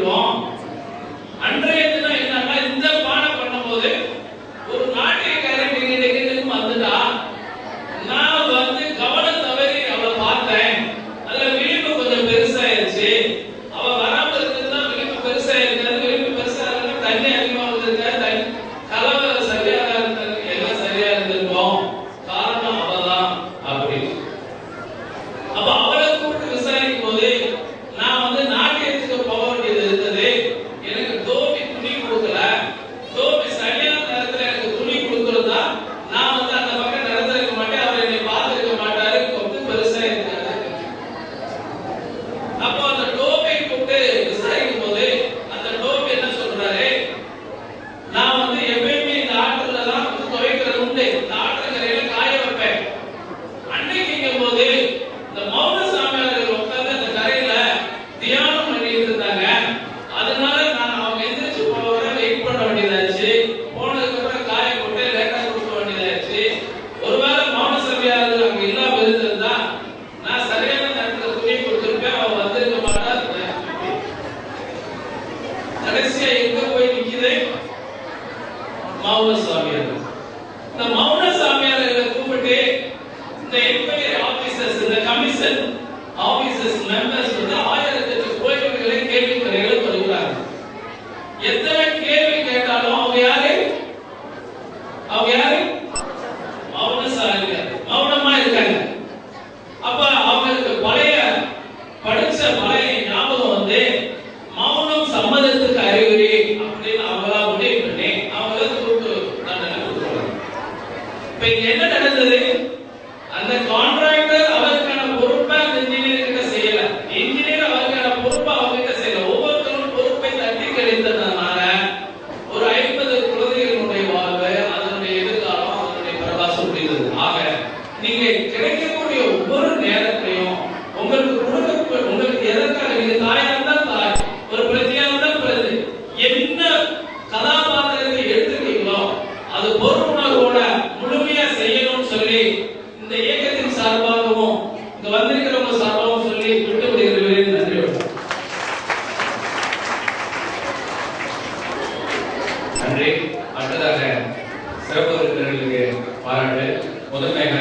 இருக்கோம். அன்றைய தினம் என்னன்னா இந்த பாடம் பண்ணும்போது ஒரு நாட்டியக்காரன் நீங்க வந்துட்டா நான் வந்து கவனம் தவறி அவளை பார்த்தேன். அதுல விழிப்பு கொஞ்சம் பெருசாயிருச்சு. அவ வராம இருக்கிறதுனா விழிப்பு பெருசாயிருக்காது. விழிப்பு பெருசா இருந்தா தண்ணி அதிகமா வந்திருக்கா, கலவை சரியா இருந்தது, எல்லாம் சரியா இருந்திருக்கும். காரணம் அவதான் அப்படி. அப்ப அவளை கூப்பிட்டு விசாரிக்கும் போது நான் வந்து நாட்டியத்துக்கு போக வேண்டியது இருந்தது. எனக்கு தோபி துணி கொடுக்கல. தோபி சரியான நேரத்துல எனக்கு துணி கொடுக்கறதா நான் வந்து அந்த பக்கம் நடந்திருக்க மாட்டேன். அவர் என்னை பார்த்திருக்க மாட்டாரு. கொத்து பெருசா இருக்காது. அப்போ அந்த டோபை கூப்பிட்டு விசாரிக்கும் போது அந்த டோபி என்ன சொல்றாரு, நான் வந்து எப்பயுமே இந்த ஆற்றுல தான் துவைக்கிறது உண்டு. இந்த ஆற்றுக்கரையில காய வைப்பேன். அன்னைக்குங்கும் போது இந்த மௌன சாமியார்கள் உட்கார்ந்து அந்த கரையில தியானம் பண்ணிட்டு இருந்தாங்க. அதனால நான் அவங்க எந்திரிச்சு போற வெயிட் பண்ண வேண்டியதாச்சு. போனதுக்கு அப்புறம் காய போட்டு லேட்டா கொடுக்க வேண்டியதாச்சு. ஒருவேளை மௌன சாமியார்கள் அங்க இல்லாம இருந்திருந்தா நான் சரியான நேரத்துல துணி கொடுத்திருப்பேன். அவ வந்திருக்க மாட்டா. கடைசியா எங்க போய் நிக்குது? மௌன சாமியார்கள். இந்த மௌன சாமியார்களை கூப்பிட்டு இந்த என்கொயரி ஆபீசர்ஸ், இந்த கமிஷன் ஆபீசர்ஸ் மெம்பர்ஸ் வந்து 1008 கோயில்களை கேள்விகளை வருகிறாங்க. எத்தனை கேள்வி கேட்டாலும் அவங்க யாரு? மௌன சாமியார். மௌனமா இருக்காங்க. அப்ப அவங்களுக்கு படிச்ச பழைய ஞாபகம் வந்து மௌனம் சம்மதத்துக்கு அறிகுறி அப்படின்னு அவங்களா முடிவு பண்ணி அவங்கள தூக்கு தண்டனை கொடுக்குறாங்க. இப்ப இங்க என்ன நடந்தது? அந்த கான்ட்ராக்டர் அவருக்கான பொறுப்பை அந்த இன்ஜினியர் கிட்ட செய்யல. இன்ஜினியர் அவருக்கான பொறுப்பை அவங்க கிட்ட செய்யல. ஒவ்வொருத்தரும் பொறுப்பை தட்டி கழித்ததுனால ஒரு 50 குழந்தைகளுடைய வாழ்வு, அதனுடைய எதிர்காலம், அதனுடைய பிரகாசம் முடிந்தது. ஆக நீங்க கிடைக்கக்கூடிய ஒவ்வொரு நேரத்தையும் உங்களுக்கு எதற்காக நீங்க தாயா இருந்தால் தாய், ஒரு பிரஜையா இருந்தால் பிரஜை, என்ன கதாபாத்திரத்தை எடுத்துக்கீங்களோ அது பொறுப்புணர்வோட முழுமையா செய்யணும்னு சொல்லி இந்த இயக்கத்தின் சார்பாகவும் இங்க வந்திருக்கிறவங்க சார்பாகவும் சொல்லி விட்டு விடுகிறேன். நன்றி. நன்றி. அடுத்ததாக சிறப்பு விருந்தினர்களுக்கு பாராட்டு. முதன்மையாக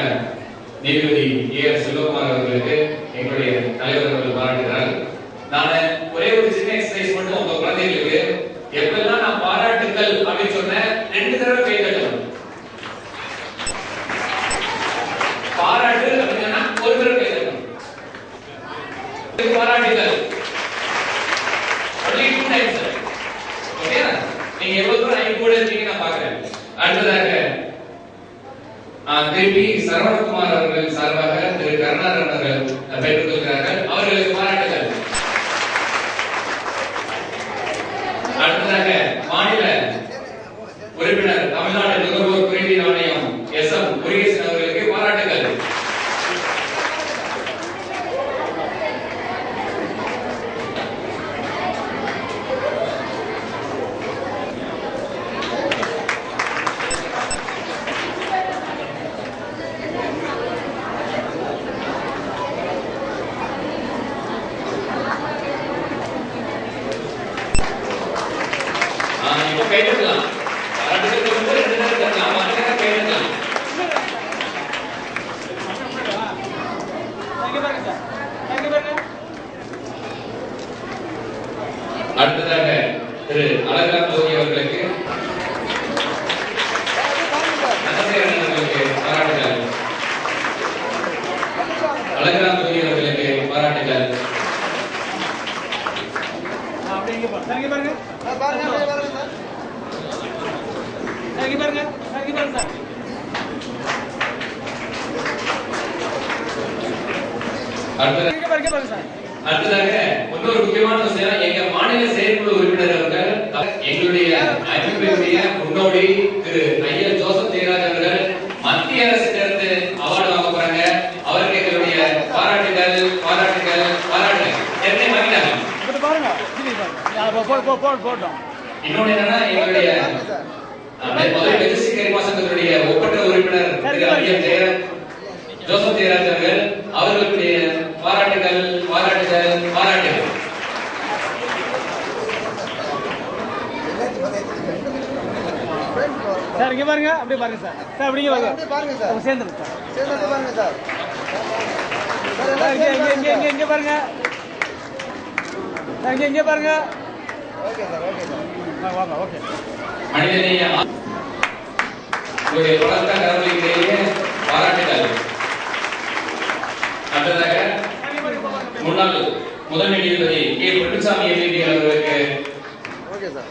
நீதிபதி ஏ.ஆர். செல்வகுமார் அவர்களுக்கு எங்களுடைய தலைவர் அவர்கள் பாராட்டுகிறார். நான் ஒரே ஒரு சின்ன எக்ஸசைஸ் மட்டும் உங்க குழந்தைகளுக்கு எப்பெல்லாம் நான் பாராட்டுக்கள் அப்படின்னு சொன்னேன் 2 தடவை கை தட்டணும். பாராட்டு அப்படின்னா ஒரு தடவை கை தட்டணும். பாராட்டுகள் only 2 times. ஓகே, நீங்க எவ்வளவு தூரம் ஐ கூட இருக்கீங்க நான் பார்க்கிறேன். அடுத்ததாக திருப்பி சரவணகுமார் அவர்கள் சார்பாக திரு கருணாகரன் அவர்கள் பெற்றுக் கொள்கிறார்கள். அவர்களுக்கு பாராட்டுகள். அடுத்ததாக மாநில உறுப்பினர் தமிழ்நாடு நுகர்வோர் குறைதீர் ஆணையம் எஸ்.எம். முருகேசன் அவர்களுக்கு பாராட்டுகள். கைதட்டலாம். பாராட்டுகளுக்கு வந்து 2 நேரம் தட்டலாம். மற்ற நேரம் கைதட்டலாம். அடுத்ததாக திரு அழகார் ஜோதி அவர்களுக்கு, நரசேகரன் அவர்களுக்கு பாராட்டுகள். அழகார் ஜோதி அவர்களுக்கு பாராட்டுகள். அடுத்ததாக இன்னொரு முக்கியமான விஷயம், எங்க மாநில செயற்குழு உறுப்பினர் அவர்கள் எங்களுடைய அமைப்பினுடைய முன்னோடி திரு ஐயா ஜோசப் ஜெயராஜ் அவர்கள் மத்திய அரசிலிருந்து அவார்டு வாங்க போறாங்க. அவருக்கு எங்களுடைய பாராட்டுகள். என்ன வாங்கிட்டாங்க? இன்னொன்னு என்னன்னா, எங்களுடைய மாசத்தினுடைய ஒப்பற்ற உறுப்பினர் திரு ஐயா ஜோசப் ஜெயராஜ் அவர்கள் அவர்களுடைய பாராட்டுகள். சார் இங்கே பாருங்க, அப்படியே பாருங்க சார். சார் அப்படியே பாருங்க. அப்படியே பாருங்க சார். சேர்ந்துருங்க சார். சேர்ந்து பாருங்க சார். இங்கே பாருங்க. சார் இங்கே பாருங்க. Okay sir, okay sir. வாங்க, ஓகே. மனிதநேய உங்களுடைய வளர்த்த கடவுளிலேயே பாராட்டுகள். அடுத்ததாக முன்னாள் முதன்மை நீதிபதி கே. பட்டுசாமி எம்ஏபி அவர்களுக்கு ஓகே சார்.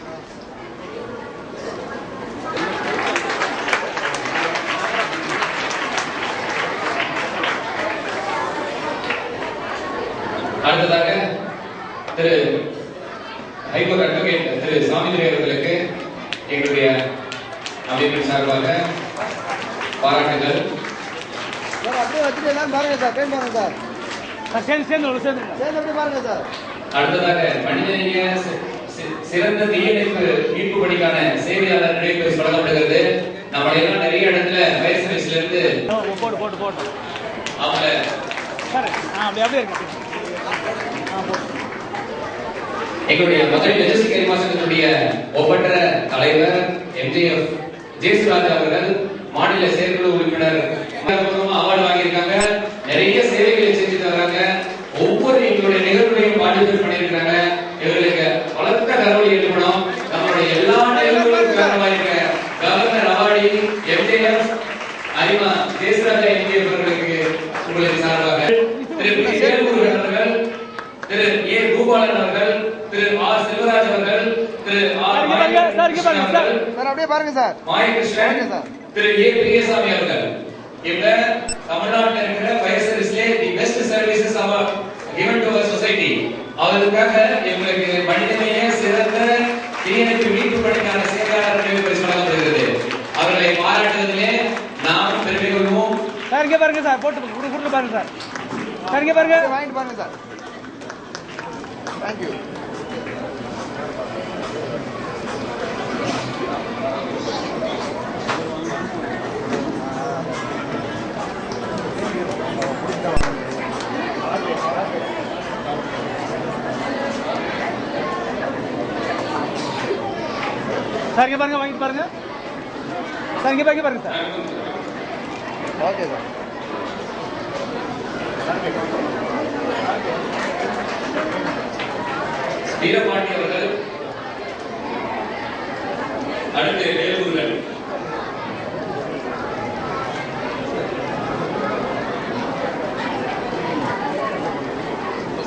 அடுத்ததாக திரு ஹைகோர்ட் அட்வொகேட் திரு சாமிதுரை அவர்களுக்கு எங்களுடைய அமைப்பின் சார்பாக பாராட்டுகள். சார் அப்படியே வச்சுட்டு எல்லாம் பாருங்க சார். டைம் பாருங்க சார். சேர்ந்து அப்படியே பாருங்க சார். அடுத்ததாக மனிதநேய சிறந்த தீயணைப்பு மீட்பு பணிக்கான சேவையாளர் நினைவு பரிசு வழங்கப்படுகிறது. நம்ம எல்லாம் நிறைய இடத்துல ஃபயர் சர்வீஸ்ல இருந்து போட்டு அவங்க சார் அப்படியே இருக்கு. எங்களுடைய மதுரை லெஜிஸ்டிக் மாசத்தினுடைய ஒப்பற்ற தலைவர் எம்ஜிஎஃப் ஜெயசுராஜ் அவர்கள் மாநில செயற்குழு உறுப்பினர் அவார்டு வாங்கியிருக்காங்க. நிறைய சேவைகளை செஞ்சு தர்றாங்க. ஒவ்வொரு எங்களுடைய நிகழ்வுகளையும் பார்ட்டிசிபேட் பண்ணியிருக்காங்க. இவர்களுக்கு வளர்த்த கரவொலி எழுப்பணும். நம்மளுடைய எல்லா நிகழ்வுகளுக்கும் காரணமாயிருக்க கவர்னர் அவார்டி எம்ஜிஎஃப் அரிமா ஜெயசுராஜா எம்ஜிஎஃப் அவர்களுக்கு உங்களுக்கு சார்பாக திரு பி. வேல்முருகன் அவர்கள், திரு ஏ. பூபாலன் அவர்கள், திரு ஆர். செல்வராஜ் அவர்கள், திரு ஆர். சார் அப்படியே பாருங்க சார். மாயகிருஷ்ணன், திரு ஏ. பிரியசாமி அவர்கள். இவங்க தமிழ்நாட்டில் இருக்கிற ஃபயர் சர்வீஸ்ல தி பெஸ்ட் சர்வீசஸ் அவர் given to our society. அவர்களுக்காக எங்களுக்கு மனிதநேய சிறந்த தீயணைப்பு மீட்பு பணிக்கான சேவையாளர் நினைவு பரிசு வழங்கப்படுகிறது. அவர்களை பாராட்டுவதிலே நாம் பெருமை கொள்வோம். சார் இங்கே பாருங்க சார். போட்டு பாருங்க சார். சார் இங்கே பாருங்க. வாங்கிட்டு பாருங்க சார். தேங்க்யூ. சார் இங்கே பாருங்க, வாங்கிட்டு பாருங்க. சார் இங்கே பாருங்க சார். Okay sir. வீரபாண்டி அவர்கள், அடுத்து வேலூர்கள்.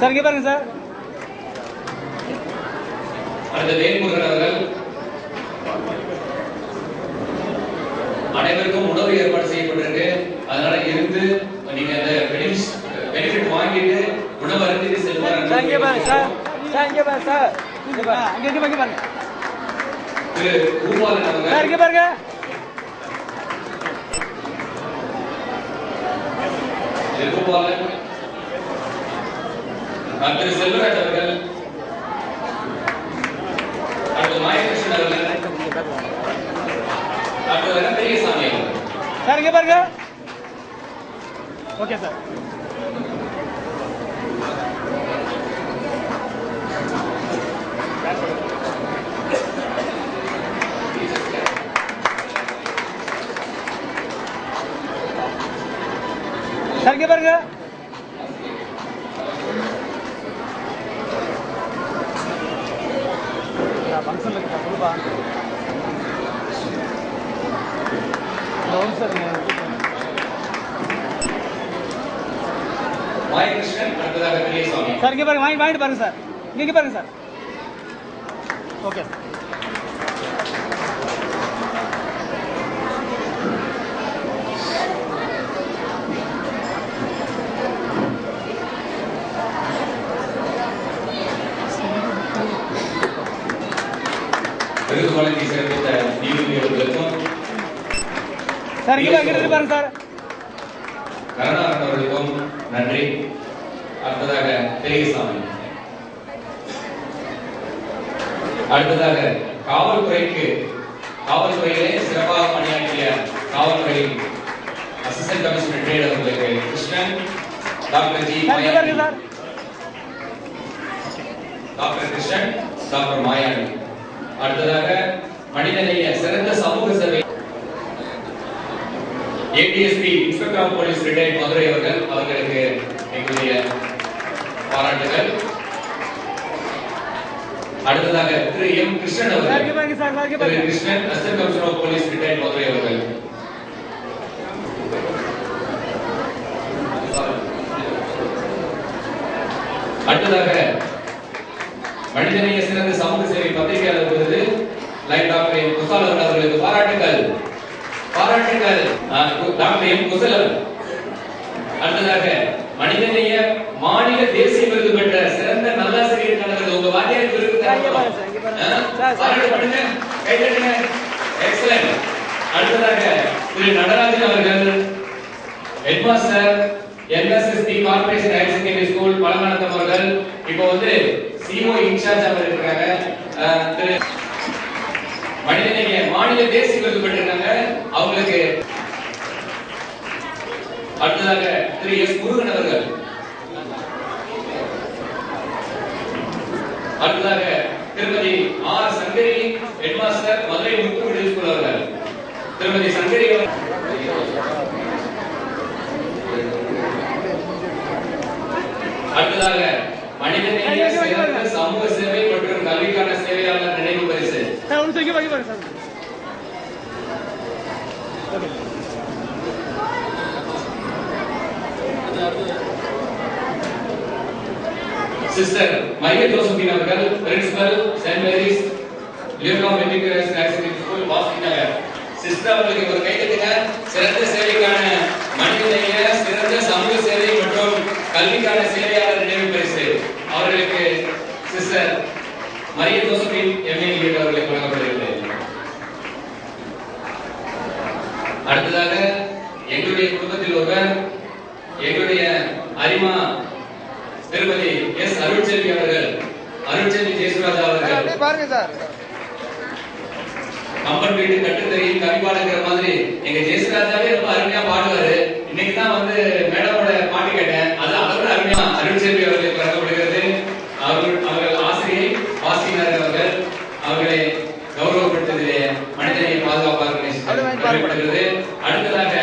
சார் இங்கே பாருங்க சார். அடுத்து வேல்முருகன் அவர்கள். அனைவருக்கும் உணவு ஏற்பாடு செய்யப்பட்டிருக்கு. அதனால இருந்து நீங்க அந்த பெனிஃபிட் வாங்கிட்டு உணவு அருந்தி செல்வாங்க. சார் இங்கே பாருங்க சார். சார் இங்கே பாருங்க சார். இங்கே பாருங்க. திரு பூபாலன் அவர்கள். சார் இங்கே பாருங்க. திரு பூபாலன், திரு செல்வராஜ் அவர்கள், அடுத்து மாயகிருஷ்ணன் அவர்கள், அடுத்து பெரியசாமி அவர்கள். சார் இங்கே பாருங்க. Okay sir. சார் இங்கே பாருங்க. ஃபங்க்ஷன் இருக்கு சொல்லுப்பா. மாயகிருஷ்ணன், அடுத்ததாக பெரியசாமி. சார் இங்கே பாருங்க. வாங்கிட்டு பாருங்க சார். இங்கே பாருங்க சார். ஓகே. விருது வழங்கி சிறப்பித்த நீதிபதி அவர்களுக்கும், சார் இங்கே பாருங்க சார். கருணாகரன் அவர்களுக்கும் நன்றி. அடுத்ததாக பெரியசாமி. அடுத்ததாக காவல்துறையிலே சிறப்பாக பணியாற்றிய காவல்துறை அசிஸ்டன்ட் கமிஷனர் ட்ரேட் அவர்களுக்கு Krishnan, doctor G Mayandi, doctor Krishnan, doctor Mayandi. அடுத்ததாக மனிதநேய சிறந்த சமூக சேவை ADSP inspector of police retired Madurai அவர்களுக்கு எங்களுடைய பாராட்டுகள். அடுத்ததாக திரு எம் கிருஷ்ணன் அவர்கள், Thiru Krishnan assistant commissioner of police retired Madurai அவர்கள். அடுத்ததாக மனிதநேய சிறந்த சமூக சேவை பத்திரிகையாளர் விருது லைன் டாக்டர் எம் குசால் அவர்களுக்கு பாராட்டுகள். Doctor M Kusal. அடுத்ததாக மனிதநேய மாநில தேசிய விருது பெற்ற சிறந்த நல்லாசிரியருக்கான விருது உங்க வாத்தியார் விருது எக்ஸலென்ட். அடுத்ததாக திரு நடராஜன் அவர்கள், headmaster NSSB corporation higher secondary school Palanganatham அவர்கள் இப்போ வந்து சிஓ இன்சார்ஜ் அவர் இருக்காங்க. திரு மனிதநேய மாநில தேசிய விருது பெற்றிருக்காங்க அவங்களுக்கு. அடுத்ததாக திரு எஸ் முருகன் அவர்கள். அடுத்ததாக திருமதி ஆர் சங்கரி ஹெட்மாஸ்டர் மதுரை முத்து மிடில் ஸ்கூல் அவர்கள். திருமதி சங்கரி அடுத்ததாக மனிதநேய சிறந்த சமூக சேவை மற்றும் கல்விக்கான சேவையாளர் நினைவு பரிசு சிஸ்டர் மரிய ஜோசபின் அவர்கள், principal saint Mary's Leona matriculation higher secondary school வாஸ்கி நகர். சிஸ்டர் அவர்களுக்கு ஒரு கைதட்டுங்க. சிறந்த சேவைக்கான மனிதநேய சிறந்த சமூக சேவை மற்றும் கல்விக்கான சேவையாளர் நினைவு பரிசு அவர்களுக்கு சிஸ்டர் மரிய ஜோசபின் எம்ஏ அவர்களுக்கு வழங்கப்படுகிறது. அடுத்ததாக எங்களுடைய குடும்பத்தில் ஒருவர், எங்களுடைய அரிமா திருமதி எஸ் அருட்செல்வி அவர்கள், அருட்செல்வி ஜெயசுராஜா அவர்கள் பாருங்க சார். கம்பன் வீட்டு கட்டுத்தறியில் கவிப்பாடுங்கிற மாதிரி எங்க ஜெயசுராஜாவே ரொம்ப அருமையா பாடுவாரு. இன்னைக்கு தான் வந்து மேடமோட பாட்டு கேட்டேன். அது அதோட அருமையா அருட்செல்வி அவர்களுக்கு வழங்கப்படுகிறது. அவர்கள் ஆசிரியை வாசினார் அவர்கள் அவர்களை கௌரவப்படுத்துவதிலே மனிதநேய பாதுகாப்பாளர்கள் வழங்கப்படுகிறது. அடுத்ததாக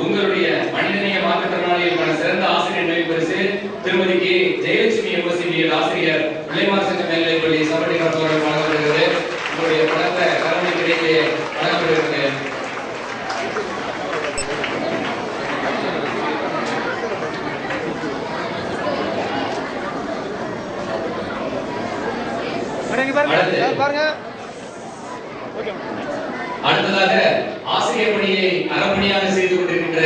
உங்களுடைய மனிதநேய மாற்றுத்திறனாளிகளுக்கான சிறந்த ஆசிரியர் நினைவு பரிசு திருமதி கே ஜெயலட்சுமி யூனிவர்சிட்டியில் ஆசிரியர் பிள்ளைமார் சங்க மேல்நிலைப்பள்ளி சபரிகர் அவர்கள் வழங்கப்படுகிறது. உங்களுடைய பணத்தை கருணை கிடையிலே வழங்கப்படுகிறது. பாருங்க. அடுத்ததாக ஆசிரியர் பணியை அறப்பணியாக செய்து கொண்டிருக்கின்ற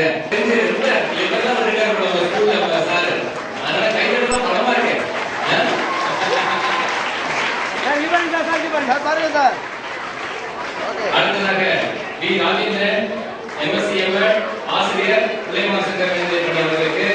சார், அதனால கைதெல்லாம் பலமா இருக்கு. பாருங்க சார். அடுத்ததாக வி ராஜேந்திரன் எம்எஸ்சி எம்எட் ஆசிரியர் பிள்ளைமார் சங்க மேல்நிலைப்பள்ளி அவர்களுக்கு.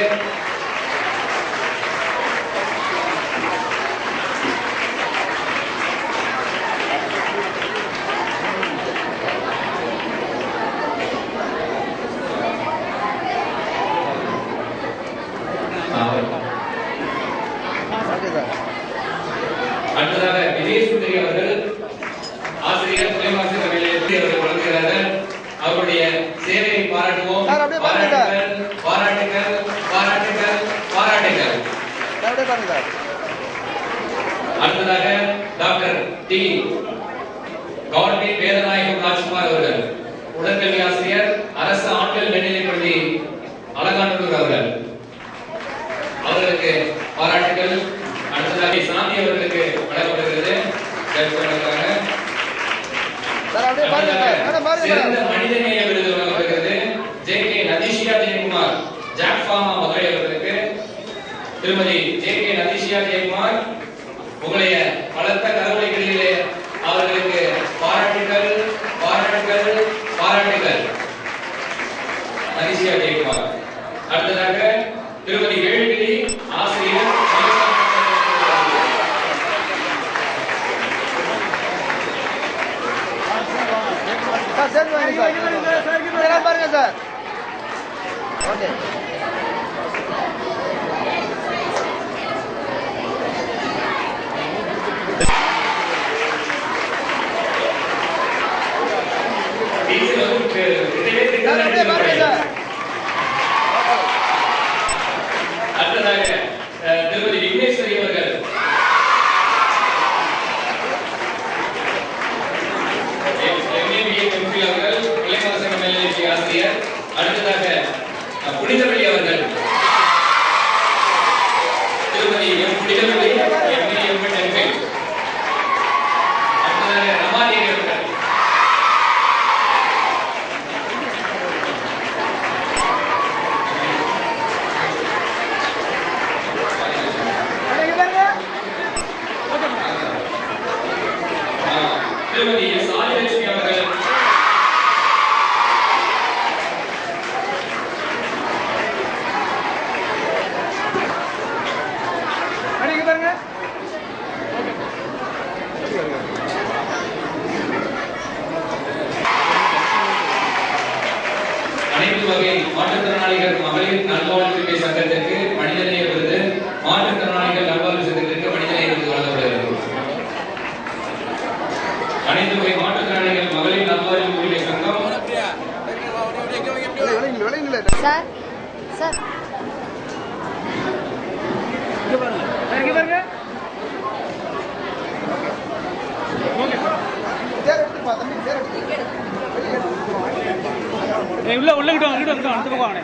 அடுத்ததாக விஜய் சுந்தரி அவர்கள் ஆசிரியர் பிள்ளைமார் சங்க மேல்நிலைப்பள்ளி அவர்கள் வழங்குகிறார்கள். அவருடைய சேவையை பாராட்டுவோம். பாராட்டுகள் பாராட்டுகள் பாராட்டுகள் பாராட்டுகள். அடுத்ததாக doctor D government Vedanayagam Rajkumar அவர்கள், உடற்கல்வி ஆசிரியர் அரசு ஆண்கள் மேல்நிலைப்பள்ளி அலங்காநல்லூர் அவர்கள், அவர்களுக்கு பாராட்டுகள். அடுத்ததாக சாந்தி அவர்களுக்கு வழங்கப்படுகிறது. சிறந்த மனிதநேய விருது வழங்கப்படுகிறது J K Nathisiya Jayakumar Jack pharma Madurai அவர்களுக்கு. திருமதி ஜே கே நதிஷியா ஜெயக்குமார், உங்களுடைய பலத்த கரவொலிகளிலே அவர்களுக்கு பாராட்டுகள் பாராட்டுகள் பாராட்டுகள். நதிஷியா ஜெயக்குமார். அடுத்ததாக திருமதி வேள்விழி ஆசிரியர் பாருங்க சார். ஓகே. டீச்சர் வந்து திருமதி எஸ் ஆதிலட்சுமி அவர்கள் இங்க பாருங்க. அனைத்து வகை மாற்றுத்திறனாளிகள் மகளிர் நல்வாழ்வுத்துறை சங்கத்திற்கு மனிதநேய விருது, மாற்றுத்திறனாளிகள் நல்வாழ்வு சங்கத்திற்கு மனிதநேய விருது வழங்கப்படுகிறது. அனைத்து வகை மாற்றுத்திறனாளிகள் மகளிர் நல்வாழ்வு உரிமை சங்கம் சார் சார் இங்க பாருங்க. இங்க பாருங்க. உள்ள உள்ளகிட்ட வாங்க, அடுத்த பக்கம் வாங்க.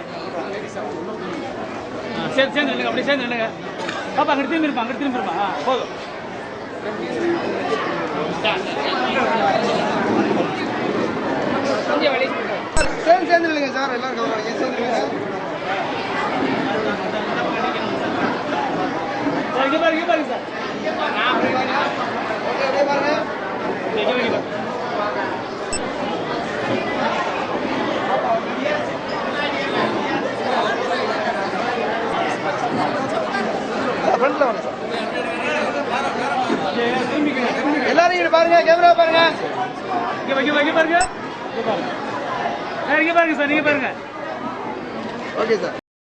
சேர்ந்து நில்லுங்க, அப்படியே சேர்ந்து நில்லுங்க. பாப்பா அங்கிட்டு திரும்பி இருப்பா. போதும். கொஞ்சம் வழி சேர்ந்து இல்லைங்க சார், எல்லாரும் கவனம் சேர்ந்து இங்க பாருங்க சார். ஓகே பாருங்க. இங்க பாருங்க. ஃப்ரண்ட்ல வாங்க சார். எல்லாரும் இங்க பாருங்க, கேமரா பாருங்க. இங்க பாருங்க. இங்க பாருங்க சார், நீங்க பாருங்க. Okay sir.